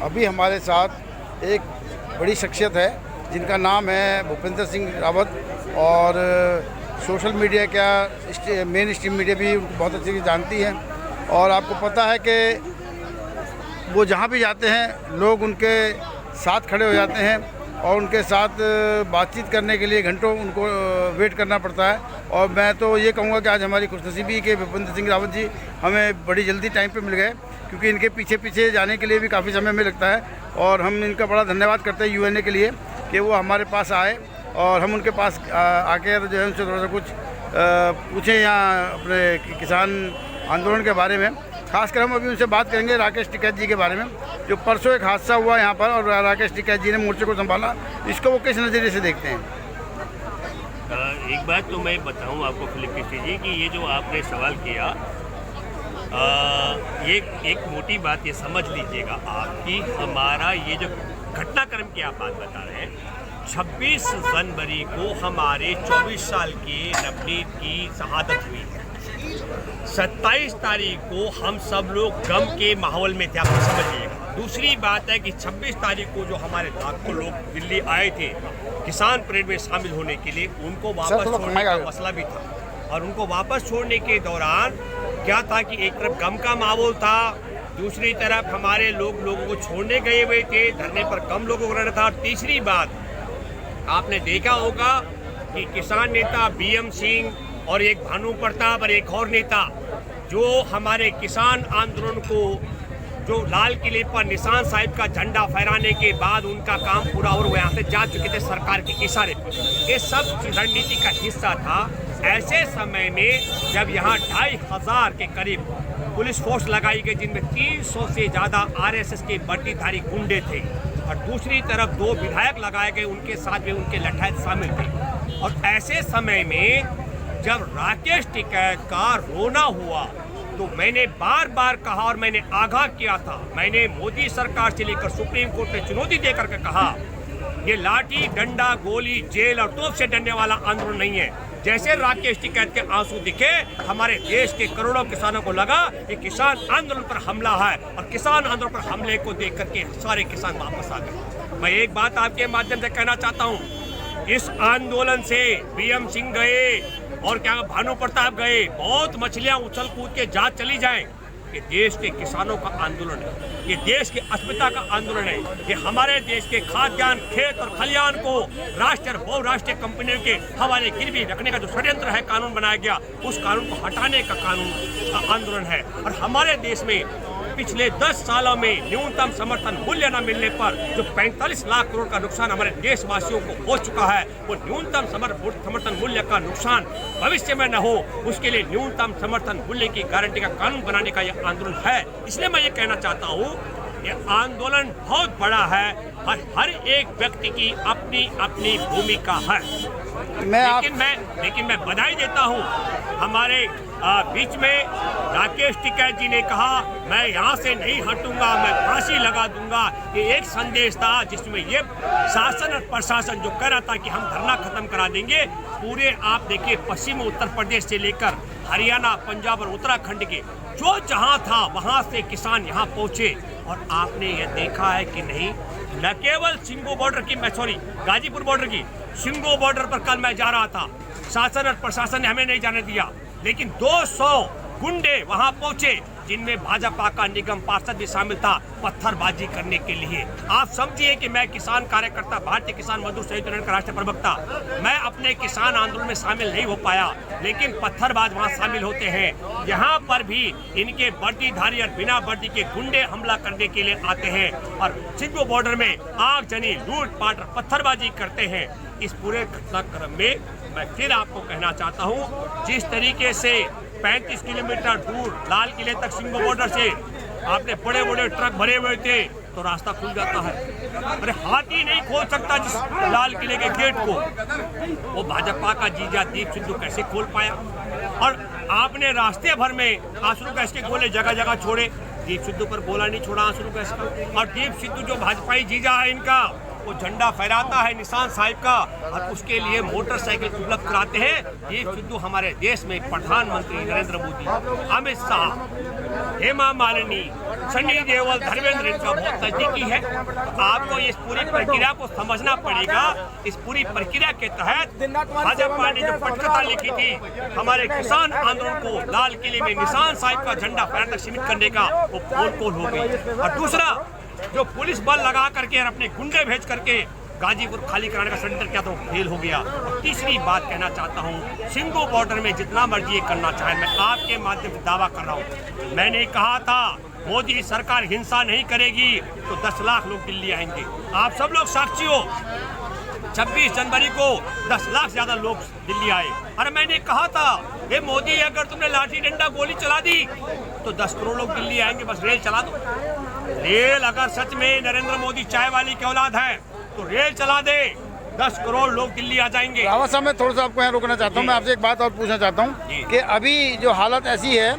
अभी हमारे साथ एक बड़ी शख्सियत है जिनका नाम है भूपेंद्र सिंह रावत और सोशल मीडिया क्या मेन स्ट्रीम मीडिया भी उनको बहुत अच्छे से जानती है। और आपको पता है कि वो जहाँ भी जाते हैं लोग उनके साथ खड़े हो जाते हैं और उनके साथ बातचीत करने के लिए घंटों उनको वेट करना पड़ता है। और मैं तो ये कहूँगा कि आज हमारी खुशनसीबी कि भूपेंद्र सिंह रावत जी हमें बड़ी जल्दी टाइम पे मिल गए, क्योंकि इनके पीछे पीछे जाने के लिए भी काफ़ी समय में लगता है। और हम इनका बड़ा धन्यवाद करते हैं यूएनए के लिए कि वो हमारे पास आए और हम उनके पास आकर जो है उनसे थोड़ा सा कुछ पूछें या अपने किसान आंदोलन के बारे में। खासकर हम अभी उनसे बात करेंगे राकेश टिकैत जी के बारे में, जो परसों एक हादसा हुआ यहाँ पर और राकेश टिकैत जी ने मोर्चे को संभाला। इसको वो किस नज़रिए से देखते हैं? एक बात तो मैं बताऊं आपको फिलिप कृष्ण जी कि ये जो आपने सवाल किया, ये एक मोटी बात ये समझ लीजिएगा आप कि हमारा ये जो घटनाक्रम की आप बात बता रहे हैं, 26 जनवरी को हमारे 24 साल के नवनीत की शहादत हुई है। 27 तारीख को हम सब लोग गम के माहौल में थे, आप समझिएगा। दूसरी बात है कि 26 तारीख को जो हमारे लाखों लोग दिल्ली आए थे किसान परेड में शामिल होने के लिए, उनको वापस छोड़ने का मसला भी था। और उनको वापस छोड़ने के दौरान क्या था कि एक तरफ गम का माहौल था, दूसरी तरफ हमारे लोगों को छोड़ने गए हुए थे, धरने पर कम लोगों को रहना था। और तीसरी बात आपने देखा होगा कि किसान नेता BM सिंह और एक भानु प्रताप और एक और नेता जो हमारे किसान आंदोलन को जो लाल किले पर निशान साहिब का झंडा फहराने के बाद उनका काम पूरा और वो यहाँ से जा चुके थे सरकार के इशारे पर, ये सब रणनीति का हिस्सा था। ऐसे समय में जब यहाँ 2500 के करीब पुलिस फोर्स लगाई गई, जिनमें 300 से ज़्यादा RSS के वर्दीधारी गुंडे थे, और दूसरी तरफ 2 विधायक लगाए गए, उनके साथ भी उनके लठायत शामिल थे। और ऐसे समय में जब राकेश टिकैत का रोना हुआ तो मैंने बार बार कहा और मैंने आगाह किया था, मैंने मोदी सरकार से लेकर सुप्रीम कोर्ट में चुनौती देकर के कहा, ये लाठी डंडा गोली जेल और तोप से डरने वाला आंदोलन नहीं है। जैसे राकेश टिकैत के आंसू दिखे, हमारे देश के करोड़ों किसानों को लगा कि किसान आंदोलन पर हमला है, और किसान आंदोलन पर हमले को देख करके सारे किसान वापस आ गए। मैं एक बात आपके माध्यम से कहना चाहता हूँ, इस आंदोलन से BM सिंह गए और क्या भानु प्रताप गए, बहुत मछलियां उछल कूद के जा चली जाएं। ये देश के किसानों का आंदोलन है, ये देश के अस्मिता का आंदोलन है, ये हमारे देश के खाद्यान्न खेत और खलियान को राष्ट्रीय और बहुराष्ट्रीय कंपनियों के हवाले गिरवी रखने का जो षड्यंत्र है, कानून बनाया गया, उस कानून को हटाने का कानून का आंदोलन है। और हमारे देश में पिछले 10 सालों में न्यूनतम समर्थन मूल्य न मिलने पर जो 45 लाख करोड़ का नुकसान हमारे देशवासियों को हो चुका है, वो न्यूनतम समर्थन मूल्य का नुकसान भविष्य में न हो, उसके लिए न्यूनतम समर्थन मूल्य की गारंटी का कानून बनाने का यह आंदोलन है। इसलिए मैं ये कहना चाहता हूँ, ये आंदोलन बहुत बड़ा है और हर एक व्यक्ति की अपनी अपनी भूमिका है। लेकिन मैं बधाई देता हूँ, हमारे बीच में राकेश टिकैत जी ने कहा मैं यहाँ से नहीं हटूंगा, मैं फांसी लगा दूंगा। ये एक संदेश था जिसमें ये शासन और प्रशासन जो कह रहा था कि हम धरना खत्म करा देंगे, पूरे आप देखिए पश्चिम उत्तर प्रदेश से लेकर हरियाणा, पंजाब और उत्तराखंड के जो जहाँ था वहाँ से किसान यहाँ पहुँचे। और आपने ये देखा है कि नहीं, न केवल सिंगो बॉर्डर की, मैं सॉरी गाजीपुर बॉर्डर की, सिंगो बॉर्डर पर कल मैं जा रहा था, शासन और प्रशासन ने हमें नहीं जाने दिया, लेकिन 200 गुंडे वहां पहुंचे जिनमें भाजपा का निगम पार्षद भी शामिल था, पत्थरबाजी करने के लिए। आप समझिए कि मैं किसान कार्यकर्ता, भारतीय किसान मजदूर संयुक्त यूनियन का राष्ट्रीय प्रवक्ता, मैं अपने किसान आंदोलन में शामिल नहीं हो पाया, लेकिन पत्थरबाज वहां शामिल होते हैं। यहाँ पर भी इनके वर्दीधारी और बिना वर्दी के गुंडे हमला करने के लिए आते हैं और सिंगो बॉर्डर में आगजनी, लूटपाट और पत्थरबाजी करते हैं। इस पूरे घटनाक्रम में मैं फिर आपको कहना चाहता हूँ, जिस तरीके से 35 किलोमीटर दूर लाल किले तक सिंगो बॉर्डर से आपने बड़े बड़े ट्रक भरे हुए थे तो रास्ता खुल जाता है। अरे हाथी नहीं खोल सकता जिस लाल किले के गेट को, वो भाजपा का जीजा दीप सिद्धू कैसे खोल पाया? और आपने रास्ते भर में आंसू गैस के गोले जगह जगह छोड़े, दीप सिद्धू पर गोला नहीं छोड़ा आंसू गैस का। और दीप सिद्धू जो भाजपाई जीजा है इनका, वो झंडा फहराता है निशान साहिब का और उसके लिए मोटरसाइकिल उपलब्ध कराते हैं। दीप सिद्धू हमारे देश में प्रधानमंत्री नरेंद्र मोदी, अमित शाह, हेमा मालिनी, सनी देओल, धर्मेंद्र इनका बहुत नजदीकी है। आपको इस पूरी प्रक्रिया को समझना पड़ेगा। इस पूरी प्रक्रिया के तहत भाजपा ने जो पटकथा लिखी थी हमारे किसान आंदोलन को लाल किले में निशान साहिब का झंडा फहराने तक सीमित करने का, वो पोल हो गई। और दूसरा, जो पुलिस बल लगा करके और अपने गुंडे भेज करके गाजीपुर खाली कराने का षड्यंत्र किया तो फेल हो गया। और तीसरी बात कहना चाहता हूँ, सिंधु बॉर्डर में जितना मर्जी ये करना चाहे, मैं आपके माध्यम से दावा कर रहा हूँ, मैंने कहा था मोदी सरकार हिंसा नहीं करेगी तो 10 लाख लोग दिल्ली आएंगे। आप सब लोग साक्षी हो, 26 जनवरी को 10 लाख से ज्यादा लोग दिल्ली आए। अरे मैंने कहा था, हे मोदी अगर तुमने लाठी डंडा गोली चला दी तो 10 करोड़ लोग दिल्ली आएंगे, बस रेल चला दो। रेल अगर सच में नरेंद्र मोदी चाय वाली की औलाद है तो रेल चला दे, 10 करोड़ लोग दिल्ली आ जाएंगे। रावत साहब, मैं थोड़ा सा आपको यहाँ रोकना चाहता हूँ। मैं आपसे एक बात और पूछना चाहता हूँ कि अभी जो हालत ऐसी है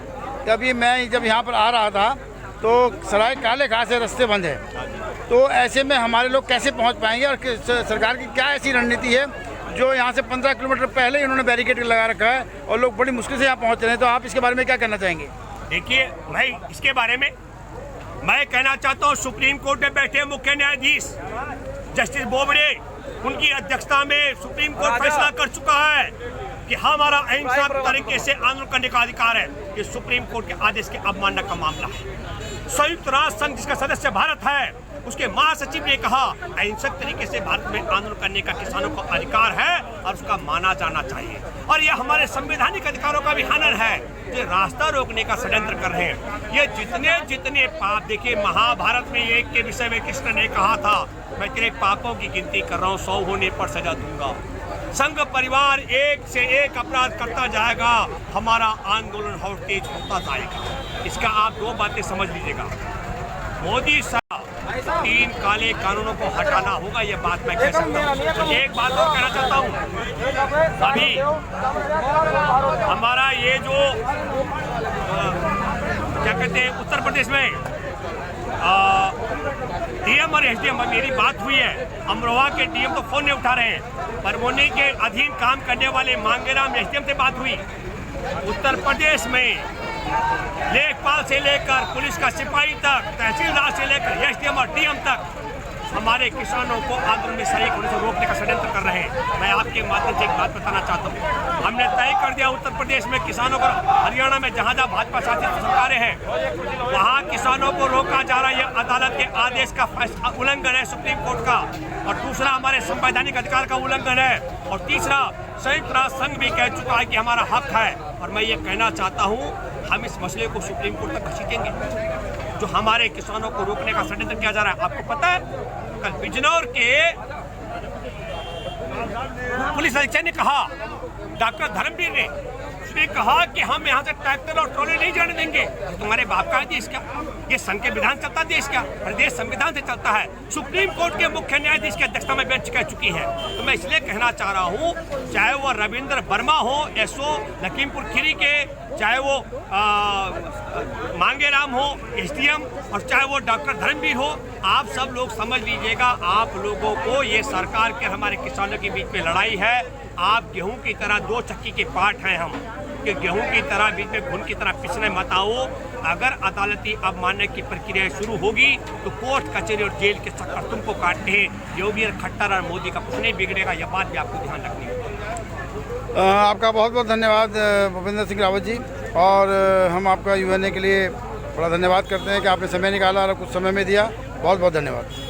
कि अभी मैं जब यहाँ पर आ रहा था तो सराय काले खां से रास्ते बंद है, तो ऐसे में हमारे लोग कैसे पहुँच पाएंगे और सरकार की क्या ऐसी रणनीति है जो यहाँ से 15 किलोमीटर पहले ही उन्होंने बैरिकेड लगा रखा है और लोग बड़ी मुश्किल से यहाँ पहुँच रहे हैं, तो आप इसके बारे में क्या कहना चाहेंगे? देखिए भाई, इसके बारे में मैं कहना चाहता हूँ, सुप्रीम कोर्ट में बैठे मुख्य न्यायाधीश जस्टिस बोबड़े, उनकी अध्यक्षता में सुप्रीम कोर्ट फैसला कर चुका है कि हमारा अहिंसक तरीके से आंदोलन करने का अधिकार है। ये सुप्रीम कोर्ट के आदेश के अवमानना का मामला है। संयुक्त राष्ट्र संघ जिसका सदस्य भारत है, उसके महासचिव ने कहा अहिंसक तरीके से भारत में आंदोलन करने का किसानों को अधिकार है और उसका माना जाना चाहिए। और यह हमारे संवैधानिक अधिकारों का भी हनन है। ये रास्ता रोकने का षड्यंत्र कर रहे हैं। ये जितने जितने पाप, देखिए महाभारत में एक के विषय में कृष्ण ने कहा था, मैं तेरे पापों की गिनती कर रहा हूँ, 100 होने पर सजा दूंगा। संघ परिवार एक से एक अपराध करता जाएगा, हमारा आंदोलन और तेज होता जाएगा। इसका आप 2 बातें समझ लीजिएगा। मोदी साहब 3 काले कानूनों को हटाना होगा, ये बात मैं कह सकता हूँ। तो एक बात और कहना चाहता हूँ, अभी हमारा ये जो क्या कहते हैं उत्तर प्रदेश में डीएम और एसडीएम, मेरी बात हुई है, अमरोहा के डीएम तो फोन नहीं उठा रहे हैं, परमोनी के अधीन काम करने वाले मांगेराम एसडीएम से बात हुई। उत्तर प्रदेश में लेखपाल से लेकर पुलिस का सिपाही तक, तहसीलदार से लेकर एसडीएम और डीएम तक हमारे किसानों को आंदोलन में शरीक होने से रोकने का षड्यंत्र कर रहे हैं। मैं आपके माध्यम से एक बात बताना चाहता हूँ, हमने तय कर दिया उत्तर प्रदेश में किसानों को, हरियाणा में जहाँ जहाँ भाजपा शासित सरकारें हैं वहाँ किसानों को रोका जा रहा है। यह अदालत के आदेश का उल्लंघन है, सुप्रीम कोर्ट का, और दूसरा हमारे संवैधानिक अधिकार का उल्लंघन है, और तीसरा संयुक्त राष्ट्र संघ भी कह चुका है कि हमारा हक है। और मैं ये कहना चाहता हूँ, हम इस मसले को सुप्रीम कोर्ट तक घसीटेंगे। जो हमारे किसानों को रोकने का षड्यंत्र किया जा रहा है, आपको पता है कल बिजनौर के पुलिस अधीक्षक ने कहा, डॉक्टर धर्मवीर ने, उसने कहा कि हम यहाँ से ट्रैक्टर और ट्रॉली नहीं जाने देंगे। तुम्हारे बाप का है देश क्या? ये संघ के विधान चलता देश क्या? प्रदेश संविधान से चलता है। सुप्रीम कोर्ट के मुख्य न्यायाधीश की अध्यक्षता में बेंच कह चुकी है। तो मैं इसलिए कहना चाह रहा हूँ, चाहे वो रविंद्र वर्मा हो एसओ लखीमपुर खीरी के, चाहे वो मांगेराम हो एसडीएम, और चाहे वो डॉक्टर धर्मवीर हो, आप सब लोग समझ लीजिएगा, आप लोगों को ये सरकार के हमारे किसानों के बीच में लड़ाई है। आप गेहूं की तरह 2 चक्की के पार्ट हैं हम, कि गेहूं की तरह बीच में घुन की तरह पिसने मत आओ। अगर अदालती अवमानना की प्रक्रिया शुरू होगी तो कोर्ट कचहरी और जेल के चक्कर तुमको काटते हैं। योगी और खट्टर और मोदी का कुछ नहीं बिगड़ेगा, यह बात भी आपको ध्यान रखनी होगी। आपका बहुत बहुत धन्यवाद भूपेंद्र सिंह रावत जी, और हम आपका यूएनए के लिए बड़ा धन्यवाद करते हैं कि आपने समय निकाला और कुछ समय में दिया। बहुत बहुत धन्यवाद।